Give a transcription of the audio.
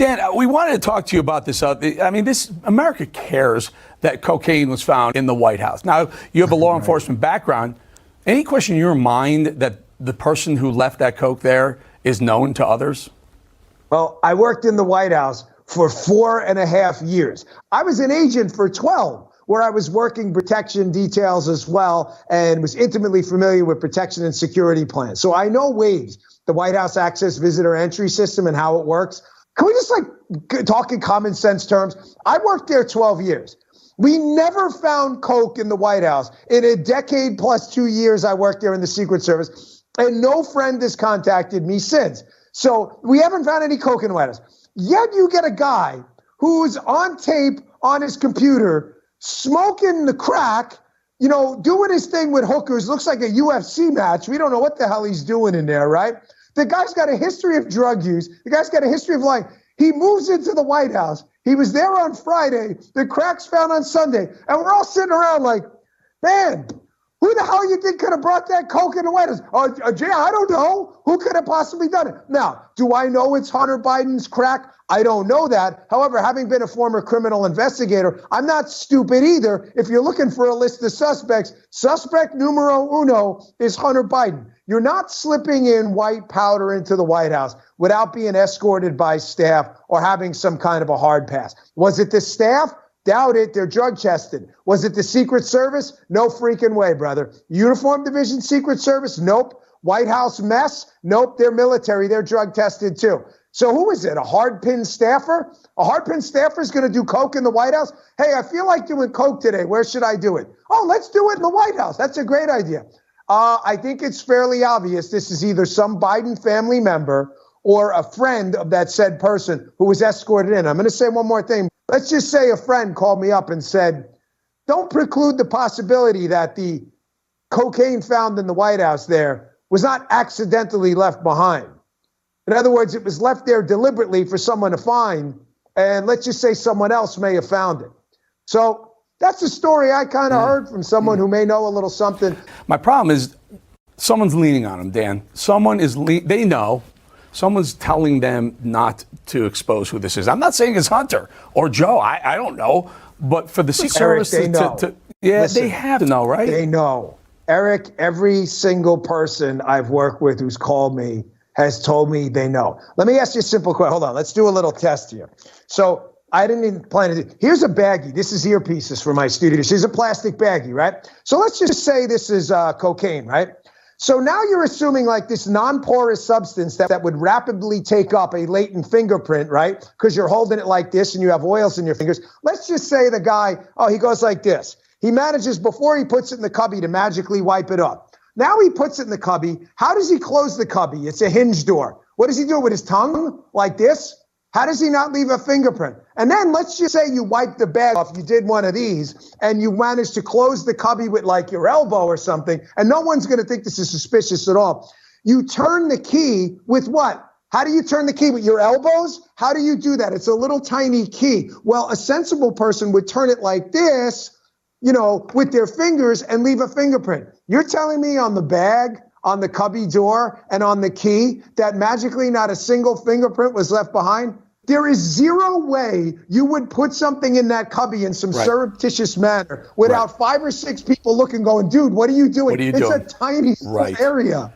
Dan, we wanted to talk to you about this. America cares that cocaine was found in the White House. Now, you have a law enforcement background. Any question in your mind that the person who left that coke there is known to others? Well, I worked in the White House for 4.5 years. I was an agent for 12, where I was working protection details as well and was intimately familiar with protection and security plans. So I know WAVES, the White House Access Visitor Entry System, and how it works. Can we just talk in common sense terms? I worked there 12 years. We never found coke in the White House in a decade plus 2 years I worked there in the Secret Service, and no friend has contacted me since. So we haven't found any coke in the White House. Yet you get a guy who's on tape on his computer smoking the crack, doing his thing with hookers. Looks like a UFC match. We don't know what the hell he's doing in there, right? The guy's got a history of drug use. The guy's got a history of lying. He moves into the White House. He was there on Friday. The crack's found on Sunday. And we're all sitting around like, man, who the hell you think could have brought that coke in the White House? Jay, I don't know. Who could have possibly done it? Now, do I know it's Hunter Biden's crack? I don't know that. However, having been a former criminal investigator, I'm not stupid either. If you're looking for a list of suspects, suspect numero uno is Hunter Biden. You're not slipping in white powder into the White House without being escorted by staff or having some kind of a hard pass. Was it the staff? Doubt it. They're drug tested. Was it the Secret Service? No freaking way, brother. Uniform Division Secret Service? Nope. White House mess? Nope. They're military. They're drug tested too. So who is it? A hardpin staffer? A hardpin staffer is going to do coke in the White House? Hey, I feel like doing coke today. Where should I do it? Oh, let's do it in the White House. That's a great idea. I think it's fairly obvious this is either some Biden family member or a friend of that said person who was escorted in. I'm going to say one more thing. Let's just say a friend called me up and said, don't preclude the possibility that the cocaine found in the White House there was not accidentally left behind. In other words, it was left there deliberately for someone to find, and let's just say someone else may have found it. So that's a story I kind of heard from someone who may know a little something. My problem is someone's leaning on them, Dan. They know. Someone's telling them not to expose who this is. I'm not saying it's Hunter or Joe. I don't know. But for the Secret Service they know. Listen, they have to know, right? They know. Eric, every single person I've worked with who's called me has told me they know. Let me ask you a simple question. Hold on. Let's do a little test here. So I didn't even plan to do. Here's a baggie. This is earpieces for my studio. This is a plastic baggie, right? So let's just say this is cocaine, right? So now you're assuming like this non-porous substance that would rapidly take up a latent fingerprint, right? Because you're holding it like this and you have oils in your fingers. Let's just say the guy, he goes like this. He manages, before he puts it in the cubby, to magically wipe it up. Now he puts it in the cubby. How does he close the cubby? It's a hinge door. What does he do with his tongue? Like this? How does he not leave a fingerprint? And then let's just say you wipe the bag off, you did one of these, and you managed to close the cubby with like your elbow or something, and no one's going to think this is suspicious at all. You turn the key with what? How do you turn the key? With your elbows? How do you do that? It's a little tiny key. Well, a sensible person would turn it like this, with their fingers and leave a fingerprint. You're telling me on the bag, on the cubby door, and on the key that magically not a single fingerprint was left behind? There is zero way you would put something in that cubby in some surreptitious manner without 5 or 6 people looking, going, dude, what are you doing? It's a tiny area.